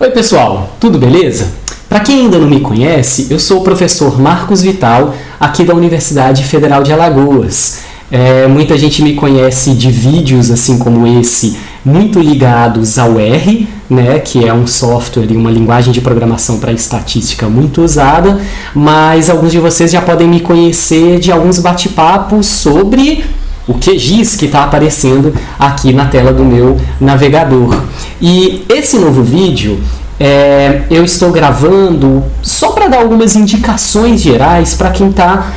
Oi pessoal, tudo beleza? Para quem ainda não me conhece, eu sou o professor Marcos Vital, aqui da Universidade Federal de Alagoas. Muita gente me conhece de vídeos assim como esse, muito ligados ao R, né, que é um software e uma linguagem de programação para estatística muito usada, mas alguns de vocês já podem me conhecer de alguns bate-papos sobre o QGIS que está aparecendo aqui na tela do meu navegador. E esse novo vídeo eu estou gravando só para dar algumas indicações gerais para quem está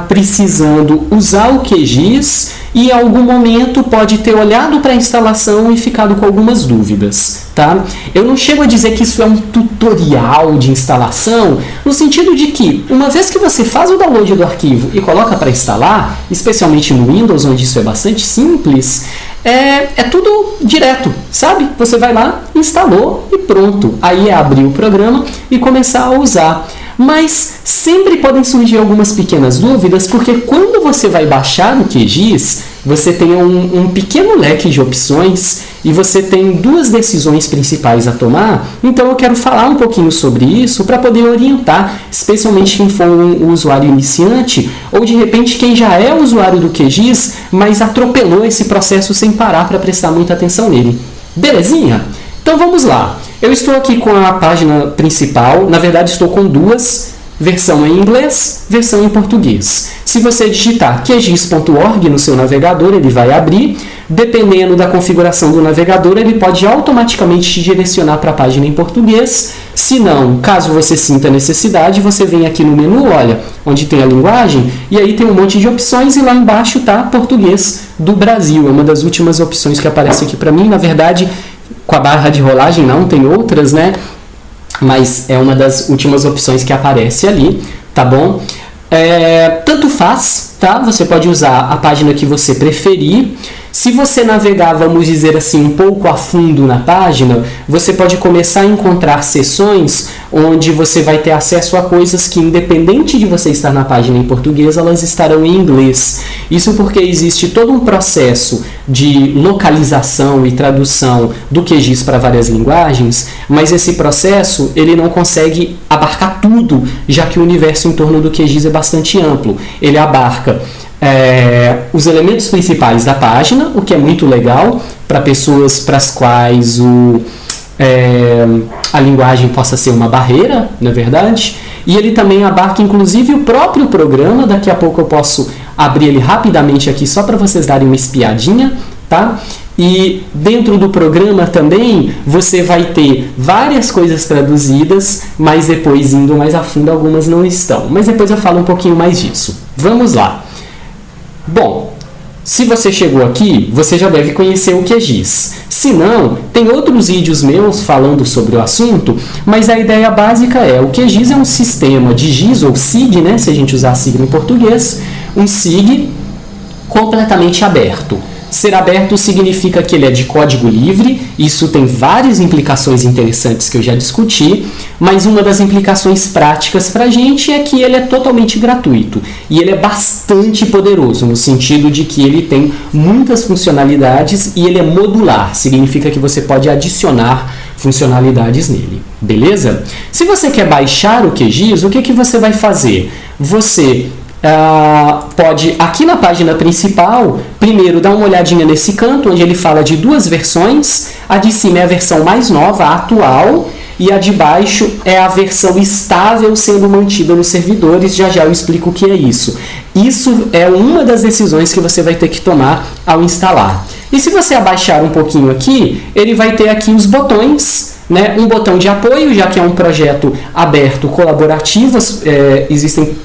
precisando usar o QGIS e em algum momento pode ter olhado para a instalação e ficado com algumas dúvidas, tá? Eu não chego a dizer que isso é um tutorial de instalação, no sentido de que, uma vez que você faz o download do arquivo e coloca para instalar, especialmente no Windows, onde isso é bastante simples, é tudo direto, sabe? Você vai lá, instalou e pronto. Aí é abrir o programa e começar a usar. Mas sempre podem surgir algumas pequenas dúvidas, porque quando você vai baixar o QGIS, você tem um pequeno leque de opções e você tem duas decisões principais a tomar. Então eu quero falar um pouquinho sobre isso para poder orientar, especialmente quem for um usuário iniciante ou de repente quem já é usuário do QGIS, mas atropelou esse processo sem parar para prestar muita atenção nele. Belezinha? Então vamos lá. Eu estou aqui com a página principal, na verdade estou com duas, versão em inglês, versão em português. Se você digitar qgis.org no seu navegador, ele vai abrir. Dependendo da configuração do navegador, ele pode automaticamente te direcionar para a página em português. Se não, caso você sinta necessidade, você vem aqui no menu, olha, onde tem a linguagem, e aí tem um monte de opções e lá embaixo está português do Brasil. É uma das últimas opções que aparece aqui para mim, na verdade, com a barra de rolagem não, tem outras, né? Mas é uma das últimas opções que aparece ali, tá bom? Tanto faz, tá? Você pode usar a página que você preferir. Se você navegar, vamos dizer assim, um pouco a fundo na página, você pode começar a encontrar seções onde você vai ter acesso a coisas que, independente de você estar na página em português, elas estarão em inglês. Isso porque existe todo um processo de localização e tradução do QGIS para várias linguagens, mas esse processo ele não consegue abarcar tudo, já que o universo em torno do QGIS é bastante amplo. Ele abarca os elementos principais da página, o que é muito legal para pessoas para as quais a linguagem possa ser uma barreira, na verdade, e ele também abarca inclusive o próprio programa. Daqui a pouco eu posso abrir ele rapidamente aqui só para vocês darem uma espiadinha, tá? E dentro do programa também você vai ter várias coisas traduzidas, mas depois, indo mais a fundo, algumas não estão. Mas depois eu falo um pouquinho mais disso. Vamos lá. Bom, se você chegou aqui, você já deve conhecer o QGIS. Se não, tem outros vídeos meus falando sobre o assunto, mas a ideia básica é: o QGIS é um sistema de GIS ou SIG, né, se a gente usar sigla em português, um SIG completamente aberto. Ser aberto significa que ele é de código livre. Isso tem várias implicações interessantes que eu já discuti, mas uma das implicações práticas para a gente é que ele é totalmente gratuito e ele é bastante poderoso, no sentido de que ele tem muitas funcionalidades e ele é modular, significa que você pode adicionar funcionalidades nele, beleza? Se você quer baixar o QGIS, o que você vai fazer? Você pode, aqui na página principal, primeiro dar uma olhadinha nesse canto, onde ele fala de duas versões. A de cima é a versão mais nova, a atual, e a de baixo é a versão estável sendo mantida nos servidores. Já já eu explico o que é isso. Isso é uma das decisões que você vai ter que tomar ao instalar. E se você abaixar um pouquinho aqui, ele vai ter aqui os botões, né? Um botão de apoio, já que é um projeto aberto, colaborativo, existem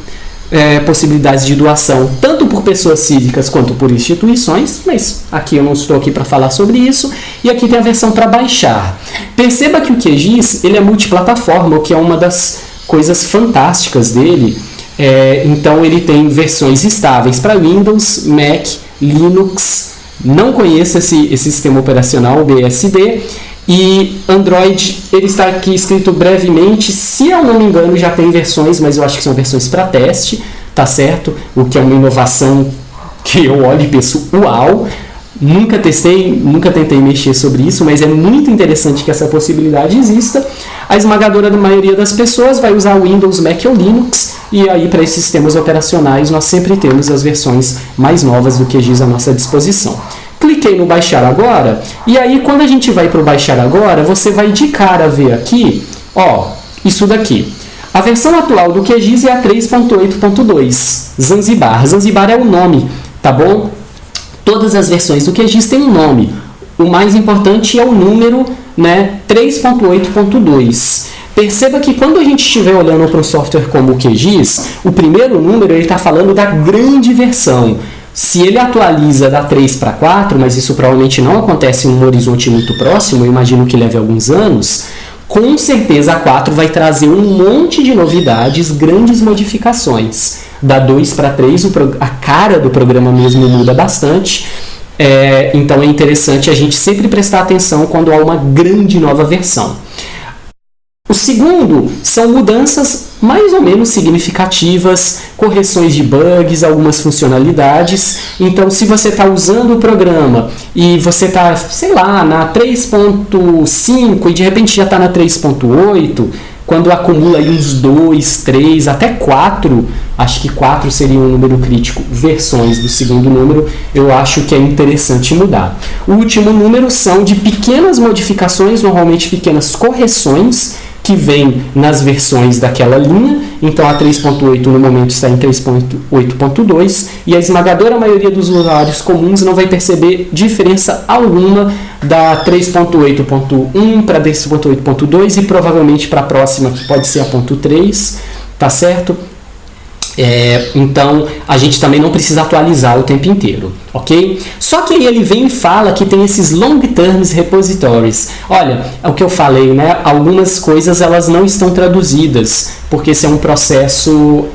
possibilidades de doação tanto por pessoas físicas quanto por instituições, mas aqui eu não estou aqui para falar sobre isso. E aqui tem a versão para baixar. Perceba que o QGIS ele é multiplataforma, o que é uma das coisas fantásticas dele. Então ele tem versões estáveis para Windows, Mac, Linux. Não conheço esse sistema operacional, o BSD. E Android, ele está aqui escrito brevemente. Se eu não me engano, já tem versões, mas eu acho que são versões para teste, tá certo? O que é uma inovação que eu olho e penso, uau! Nunca testei, nunca tentei mexer sobre isso, mas é muito interessante que essa possibilidade exista. A esmagadora da maioria das pessoas vai usar Windows, Mac ou Linux, e aí para esses sistemas operacionais nós sempre temos as versões mais novas do QGIS à nossa disposição. Cliquei no baixar agora, e aí quando a gente vai para o baixar agora, você vai de cara ver aqui, ó, isso daqui. A versão atual do QGIS é a 3.8.2, Zanzibar. Zanzibar é o nome, tá bom? Todas as versões do QGIS têm um nome. O mais importante é o número, né, 3.8.2. Perceba que quando a gente estiver olhando para um software como o QGIS, o primeiro número está falando da grande versão. Se ele atualiza da 3 para 4, mas isso provavelmente não acontece em um horizonte muito próximo, eu imagino que leve alguns anos, com certeza a 4 vai trazer um monte de novidades, grandes modificações. Da 2 para 3, a cara do programa mesmo muda bastante. Então é interessante a gente sempre prestar atenção quando há uma grande nova versão. O segundo são mudanças mais ou menos significativas, correções de bugs, algumas funcionalidades. Então, se você está usando o programa e você está, sei lá, na 3.5 e de repente já está na 3.8, quando acumula aí uns 2, 3, até 4, acho que 4 seria um número crítico, versões do segundo número, eu acho que é interessante mudar. O último número são de pequenas modificações, normalmente pequenas correções, que vem nas versões daquela linha. Então a 3.8 no momento está em 3.8.2 e a esmagadora maioria dos usuários comuns não vai perceber diferença alguma da 3.8.1 para 3.8.2 e provavelmente para a próxima, que pode ser a ponto 3, tá certo? Então a gente também não precisa atualizar o tempo inteiro, ok? Só que aí ele vem e fala que tem esses long terms repositories. Olha, é o que eu falei, né? Algumas coisas elas não estão traduzidas, porque esse é um processo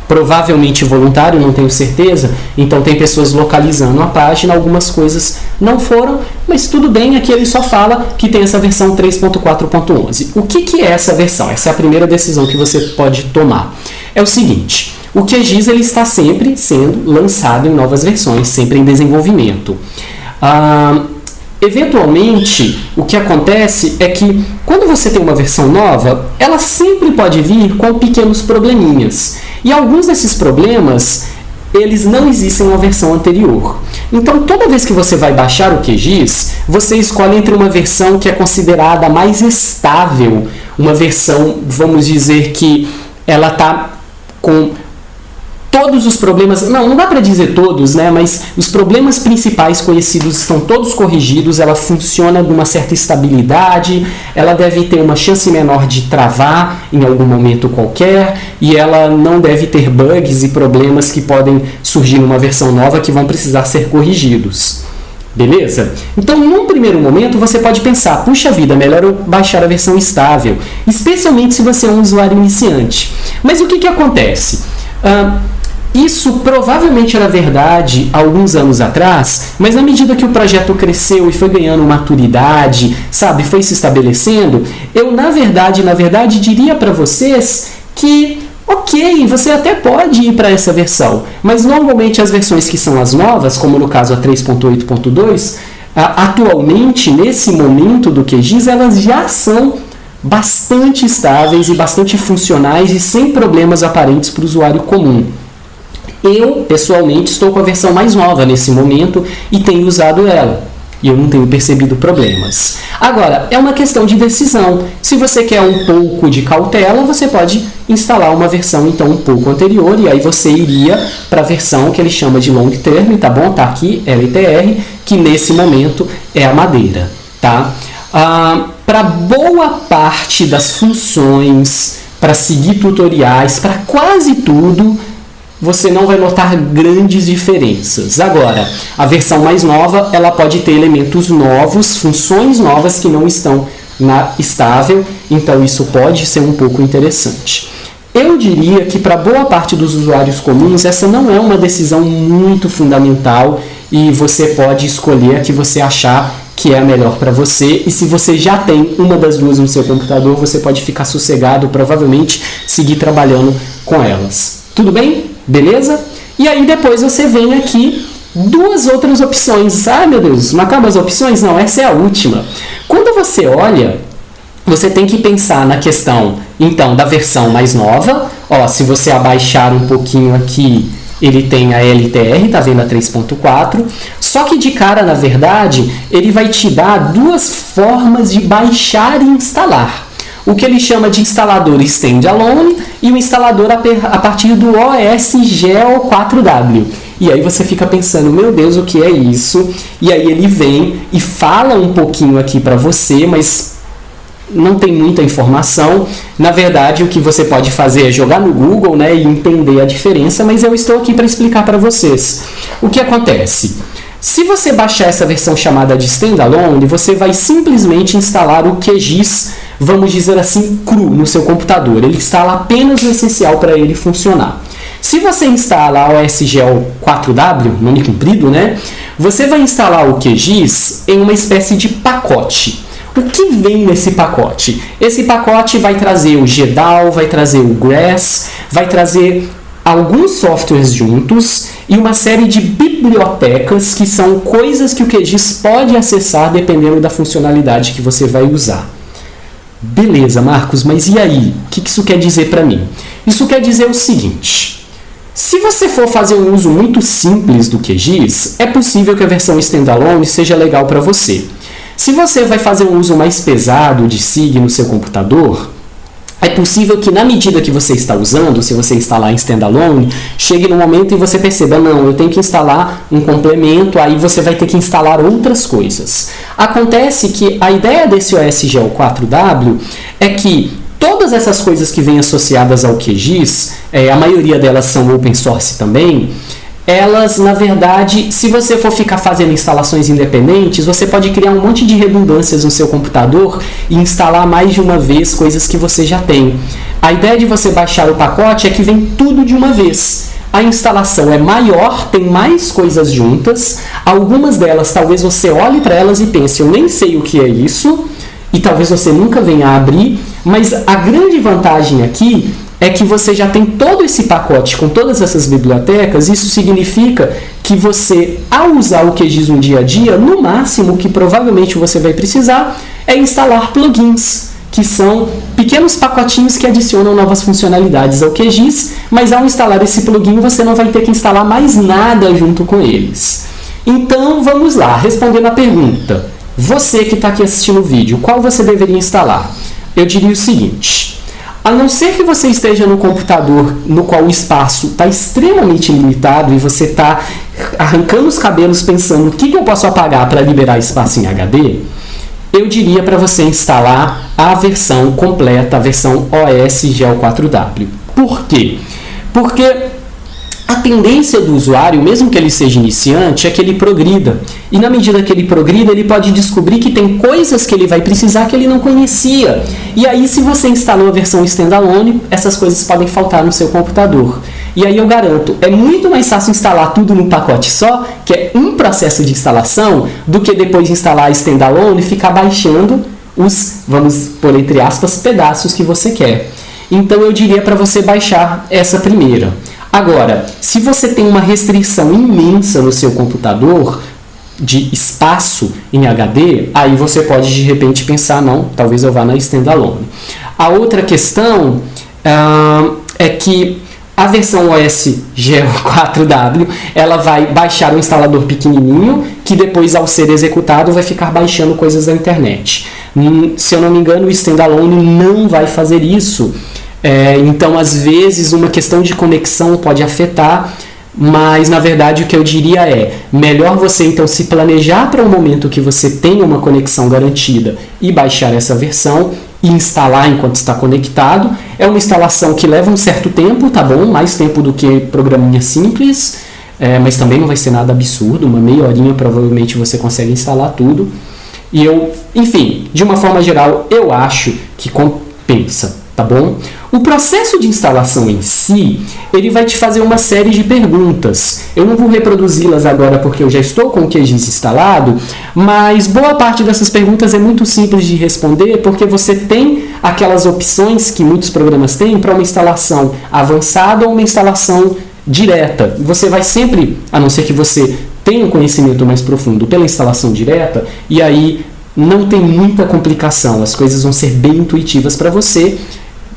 provavelmente voluntário, não tenho certeza. Então tem pessoas localizando a página, algumas coisas não foram, mas tudo bem, aqui ele só fala que tem essa versão 3.4.11. O que é essa versão? Essa é a primeira decisão que você pode tomar. É o seguinte, o QGIS ele está sempre sendo lançado em novas versões, sempre em desenvolvimento. Eventualmente, o que acontece é que quando você tem uma versão nova, ela sempre pode vir com pequenos probleminhas. E alguns desses problemas, eles não existem na versão anterior. Então, toda vez que você vai baixar o QGIS, você escolhe entre uma versão que é considerada mais estável, uma versão, vamos dizer que ela está com todos os problemas, não dá para dizer todos, né, mas os problemas principais conhecidos estão todos corrigidos, ela funciona de uma certa estabilidade, ela deve ter uma chance menor de travar em algum momento qualquer, e ela não deve ter bugs e problemas que podem surgir numa versão nova que vão precisar ser corrigidos. Beleza? Então, num primeiro momento, você pode pensar, puxa vida, melhor eu baixar a versão estável, especialmente se você é um usuário iniciante. Mas o que acontece? Isso provavelmente era verdade há alguns anos atrás, mas à medida que o projeto cresceu e foi ganhando maturidade, sabe, foi se estabelecendo, eu na verdade diria para vocês que ok, você até pode ir para essa versão, mas normalmente as versões que são as novas, como no caso a 3.8.2, atualmente, nesse momento do QGIS, elas já são bastante estáveis e bastante funcionais e sem problemas aparentes para o usuário comum. Eu, pessoalmente, estou com a versão mais nova nesse momento e tenho usado ela. E eu não tenho percebido problemas. Agora, é uma questão de decisão. Se você quer um pouco de cautela, você pode instalar uma versão, então, um pouco anterior, e aí você iria para a versão que ele chama de long term, tá bom? Tá aqui, LTR, que nesse momento é a madeira, tá? Para boa parte das funções, para seguir tutoriais, para quase tudo, você não vai notar grandes diferenças. Agora, a versão mais nova, ela pode ter elementos novos, funções novas que não estão na estável, então isso pode ser um pouco interessante. Eu diria que para boa parte dos usuários comuns, essa não é uma decisão muito fundamental e você pode escolher a que você achar que é a melhor para você, e se você já tem uma das duas no seu computador, você pode ficar sossegado, provavelmente seguir trabalhando com elas. Tudo bem? Beleza? E aí depois você vem aqui duas outras opções. Ah, meu Deus, não acabam as opções? Não, essa é a última. Quando você olha, você tem que pensar na questão, então, da versão mais nova. Ó, se você abaixar um pouquinho aqui, ele tem a LTR, tá vendo a 3.4, só que de cara, na verdade, ele vai te dar duas formas de baixar e instalar. O que ele chama de instalador standalone e o instalador a partir do OS Geo 4W. E aí você fica pensando, meu Deus, o que é isso? E aí ele vem e fala um pouquinho aqui para você, mas não tem muita informação. Na verdade, o que você pode fazer é jogar no Google, né, e entender a diferença, mas eu estou aqui para explicar para vocês. O que acontece? Se você baixar essa versão chamada de Standalone, você vai simplesmente instalar o QGIS, vamos dizer assim, cru no seu computador. Ele instala apenas o essencial para ele funcionar. Se você instala a OS Geo 4W, nome comprido, né, você vai instalar o QGIS em uma espécie de pacote. O que vem nesse pacote? Esse pacote vai trazer o GDAL, vai trazer o Grass, vai trazer alguns softwares juntos e uma série de bibliotecas que são coisas que o QGIS pode acessar dependendo da funcionalidade que você vai usar. Beleza, Marcos, mas e aí? O que isso quer dizer para mim? Isso quer dizer o seguinte: se você for fazer um uso muito simples do QGIS, é possível que a versão standalone seja legal para você. Se você vai fazer um uso mais pesado de SIG no seu computador, é possível que na medida que você está usando, se você instalar em standalone, chegue no momento e você perceba, não, eu tenho que instalar um complemento, aí você vai ter que instalar outras coisas. Acontece que a ideia desse OS Geo 4W é que todas essas coisas que vêm associadas ao QGIS, a maioria delas são open source também, elas, na verdade, se você for ficar fazendo instalações independentes, você pode criar um monte de redundâncias no seu computador e instalar mais de uma vez coisas que você já tem. A ideia de você baixar o pacote é que vem tudo de uma vez. A instalação é maior, tem mais coisas juntas, algumas delas talvez você olhe para elas e pense, eu nem sei o que é isso, e talvez você nunca venha a abrir, mas a grande vantagem aqui é que você já tem todo esse pacote com todas essas bibliotecas. Isso significa que você, ao usar o QGIS no dia a dia, no máximo que provavelmente você vai precisar é instalar plugins, que são pequenos pacotinhos que adicionam novas funcionalidades ao QGIS, mas ao instalar esse plugin você não vai ter que instalar mais nada junto com eles. Então vamos lá, respondendo a pergunta, você que está aqui assistindo o vídeo, qual você deveria instalar? Eu diria o seguinte: a não ser que você esteja no computador no qual o espaço está extremamente limitado e você está arrancando os cabelos pensando o que eu posso apagar para liberar espaço em HD, eu diria para você instalar a versão completa, a versão OS Geo 4W. Por quê? Porque a tendência do usuário, mesmo que ele seja iniciante, é que ele progrida. E na medida que ele progrida, ele pode descobrir que tem coisas que ele vai precisar que ele não conhecia. E aí, se você instalou a versão standalone, essas coisas podem faltar no seu computador. E aí eu garanto, é muito mais fácil instalar tudo num pacote só, que é um processo de instalação, do que depois de instalar a standalone e ficar baixando os, vamos pôr entre aspas, pedaços que você quer. Então eu diria para você baixar essa primeira. Agora, se você tem uma restrição imensa no seu computador de espaço em HD, aí você pode de repente pensar, não, talvez eu vá na standalone. A outra questão é que a versão OS Geo 4W, ela vai baixar um instalador pequenininho, que depois, ao ser executado, vai ficar baixando coisas da internet. Se eu não me engano, o standalone não vai fazer isso. Então, às vezes, uma questão de conexão pode afetar, mas, na verdade, o que eu diria é, melhor você, então, se planejar para um momento que você tenha uma conexão garantida e baixar essa versão e instalar enquanto está conectado. É uma instalação que leva um certo tempo, tá bom? Mais tempo do que programinha simples, mas também não vai ser nada absurdo, uma meia horinha provavelmente você consegue instalar tudo. E enfim, de uma forma geral, eu acho que compensa, tá bom? O processo de instalação em si, ele vai te fazer uma série de perguntas. Eu não vou reproduzi-las agora porque eu já estou com o QGIS instalado, mas boa parte dessas perguntas é muito simples de responder porque você tem aquelas opções que muitos programas têm para uma instalação avançada ou uma instalação direta. Você vai sempre, a não ser que você tem um conhecimento mais profundo pela instalação direta, e aí não tem muita complicação, as coisas vão ser bem intuitivas para você.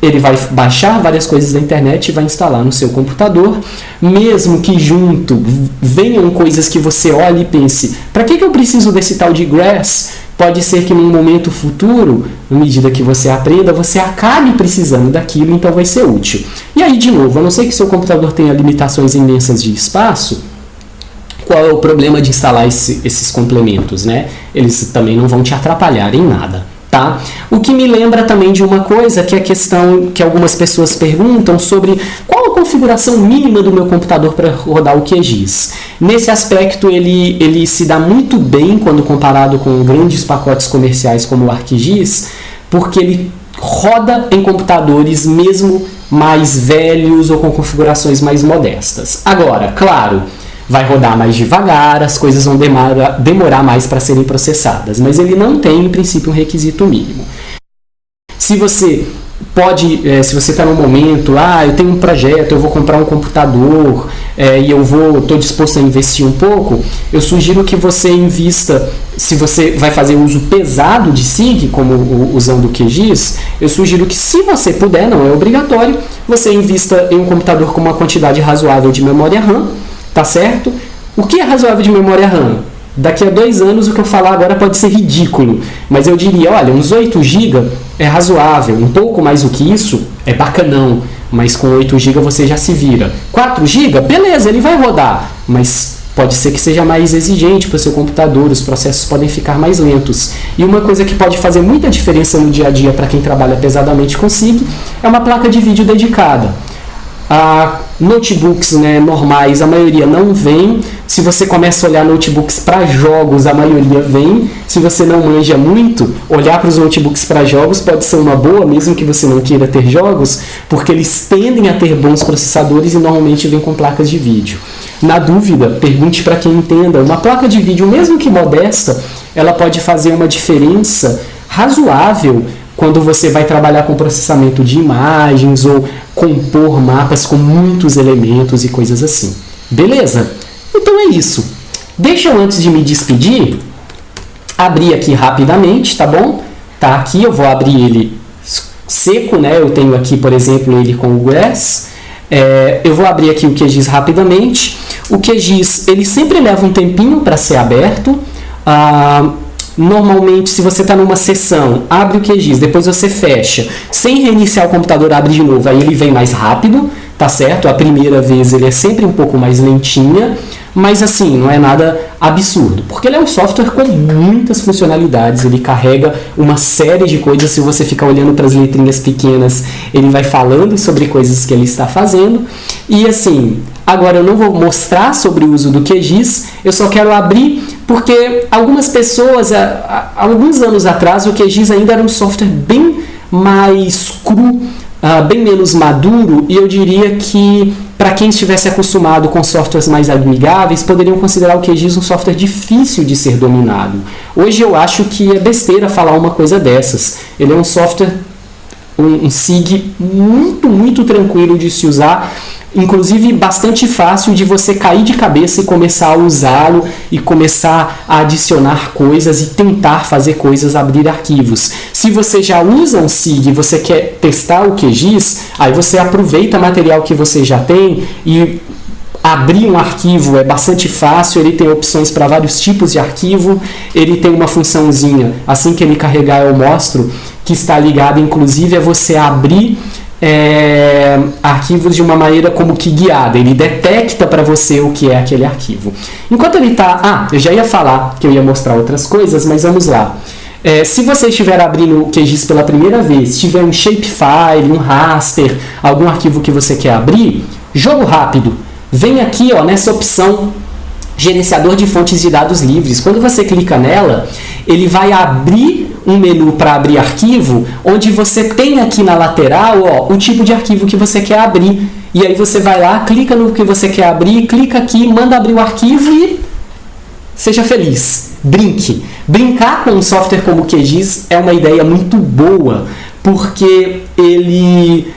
Ele vai baixar várias coisas da internet e vai instalar no seu computador, mesmo que junto venham coisas que você olhe e pense, para que eu preciso desse tal de Grass? Pode ser que num momento futuro, à medida que você aprenda, você acabe precisando daquilo, então vai ser útil. E aí, de novo, a não ser que seu computador tenha limitações imensas de espaço, qual é o problema de instalar esses complementos, né? Eles também não vão te atrapalhar em nada. Tá? O que me lembra também de uma coisa, que é a questão que algumas pessoas perguntam sobre qual a configuração mínima do meu computador para rodar o QGIS. Nesse aspecto, ele se dá muito bem quando comparado com grandes pacotes comerciais como o ArcGIS, porque ele roda em computadores mesmo mais velhos ou com configurações mais modestas. Agora, claro, vai rodar mais devagar, as coisas vão demorar mais para serem processadas, mas ele não tem, em princípio, um requisito mínimo. Se você se você está num momento, eu tenho um projeto, eu vou comprar um computador e estou disposto a investir um pouco, eu sugiro que você invista, se você vai fazer uso pesado de SIG, como usando o QGIS, eu sugiro que, se você puder, não é obrigatório, você invista em um computador com uma quantidade razoável de memória RAM. Tá certo? O que é razoável de memória RAM? Daqui a 2 anos o que eu falar agora pode ser ridículo, mas eu diria, olha, uns 8 GB é razoável, um pouco mais do que isso é bacanão, mas com 8 GB você já se vira. 4 GB? Beleza, ele vai rodar, mas pode ser que seja mais exigente para o seu computador, os processos podem ficar mais lentos. E uma coisa que pode fazer muita diferença no dia a dia para quem trabalha pesadamente com SIG é uma placa de vídeo dedicada. Notebooks, né, normais, a maioria não vem. Se você começa a olhar notebooks para jogos, a maioria vem. Se você não manja muito, olhar para os notebooks para jogos pode ser uma boa, mesmo que você não queira ter jogos, porque eles tendem a ter bons processadores e normalmente vêm com placas de vídeo. Na dúvida, pergunte para quem entenda. Uma placa de vídeo, mesmo que modesta, ela pode fazer uma diferença razoável quando você vai trabalhar com processamento de imagens ou compor mapas com muitos elementos e coisas assim. Beleza? Então é isso. Deixa eu, antes de me despedir, abrir aqui rapidamente, tá bom? Tá aqui, eu vou abrir ele seco, né? Eu tenho aqui, por exemplo, ele com o Grass. Eu vou abrir aqui o QGIS rapidamente. O QGIS, ele sempre leva um tempinho para ser aberto. Normalmente, se você está numa sessão, abre o QGIS, depois você fecha, sem reiniciar o computador, abre de novo, aí ele vem mais rápido, tá certo? A primeira vez ele é sempre um pouco mais lentinha, mas assim, não é nada absurdo, porque ele é um software com muitas funcionalidades, ele carrega uma série de coisas. Se você ficar olhando para as letrinhas pequenas, ele vai falando sobre coisas que ele está fazendo. E assim, agora eu não vou mostrar sobre o uso do QGIS, eu só quero abrir porque algumas pessoas, há alguns anos atrás, o QGIS ainda era um software bem mais cru, bem menos maduro, e eu diria que, para quem estivesse acostumado com softwares mais amigáveis, poderiam considerar o QGIS um software difícil de ser dominado. Hoje eu acho que é besteira falar uma coisa dessas. Ele é um software, um SIG muito, muito tranquilo de se usar, inclusive bastante fácil de você cair de cabeça e começar a usá-lo e começar a adicionar coisas e tentar fazer coisas, abrir arquivos. Se você já usa um SIG e você quer testar o QGIS, aí você aproveita material que você já tem e abrir um arquivo é bastante fácil. Ele tem opções para vários tipos de arquivo, ele tem uma funçãozinha, assim que ele carregar eu mostro, que está ligada inclusive a você abrir arquivos de uma maneira como que guiada. Ele detecta para você o que é aquele arquivo. Enquanto ele está... eu já ia falar que eu ia mostrar outras coisas, mas vamos lá. Se você estiver abrindo o QGIS pela primeira vez, tiver um shapefile, um raster, algum arquivo que você quer abrir, jogo rápido. Vem aqui, nessa opção Gerenciador de fontes de dados livres. Quando você clica nela, ele vai abrir um menu para abrir arquivo, onde você tem aqui na lateral o tipo de arquivo que você quer abrir. E aí você vai lá, clica no que você quer abrir, clica aqui, manda abrir o arquivo e seja feliz. Brinque. Brincar com um software como o QGIS é uma ideia muito boa, porque ele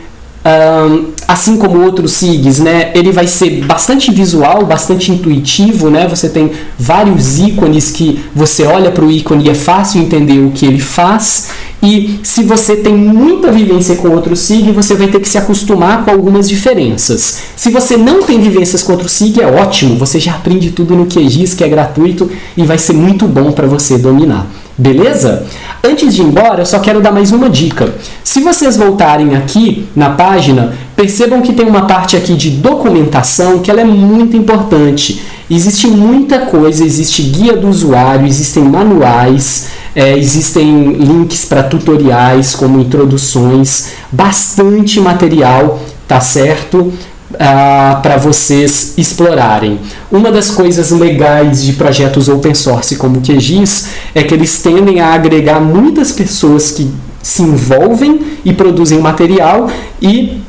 Assim como outros SIGs, né, ele vai ser bastante visual, bastante intuitivo, né? Você tem vários ícones que você olha para o ícone e é fácil entender o que ele faz. E se você tem muita vivência com outro SIG, você vai ter que se acostumar com algumas diferenças. Se você não tem vivências com outro SIG, é ótimo, você já aprende tudo no QGIS, que é gratuito e vai ser muito bom para você dominar. Beleza? Antes de ir embora, eu só quero dar mais uma dica. Se vocês voltarem aqui na página, percebam que tem uma parte aqui de documentação que ela é muito importante. Existe muita coisa, existe guia do usuário, existem manuais, existem links para tutoriais como introduções, bastante material, tá certo? Para vocês explorarem. Uma das coisas legais de projetos open source como o QGIS é que eles tendem a agregar muitas pessoas que se envolvem e produzem material e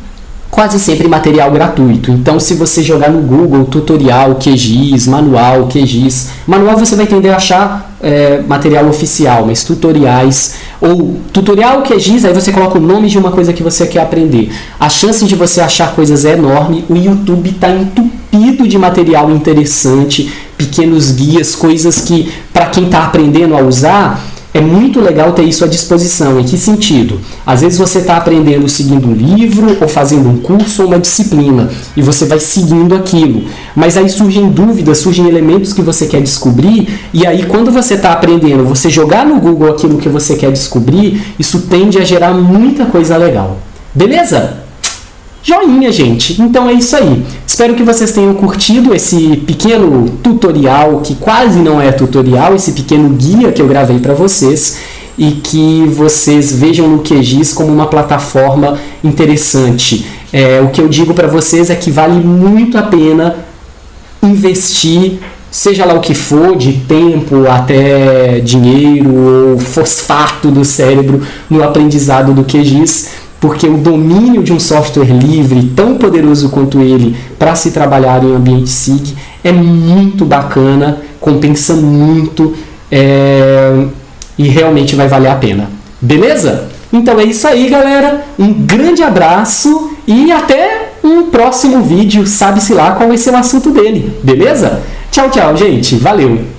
quase sempre material gratuito. Então, se você jogar no Google tutorial QGIS, manual QGIS, manual você vai tender a achar material oficial, mas tutoriais ou tutorial QGIS, aí você coloca o nome de uma coisa que você quer aprender. A chance de você achar coisas é enorme. O YouTube está entupido de material interessante, pequenos guias, coisas que para quem está aprendendo a usar é muito legal ter isso à disposição. Em que sentido? Às vezes você está aprendendo seguindo um livro, ou fazendo um curso, ou uma disciplina, e você vai seguindo aquilo. Mas aí surgem dúvidas, surgem elementos que você quer descobrir, e aí quando você está aprendendo, você jogar no Google aquilo que você quer descobrir, isso tende a gerar muita coisa legal. Beleza? Joinha, gente! Então é isso aí. Espero que vocês tenham curtido esse pequeno tutorial, que quase não é tutorial, esse pequeno guia que eu gravei para vocês, e que vocês vejam no QGIS como uma plataforma interessante. O que eu digo para vocês é que vale muito a pena investir, seja lá o que for, de tempo até dinheiro ou fosfato do cérebro no aprendizado do QGIS, porque o domínio de um software livre, tão poderoso quanto ele, para se trabalhar em ambiente SIG, é muito bacana, compensa muito e realmente vai valer a pena. Beleza? Então é isso aí, galera. Um grande abraço e até um próximo vídeo. Sabe-se lá qual vai ser o assunto dele. Beleza? Tchau, tchau, gente. Valeu!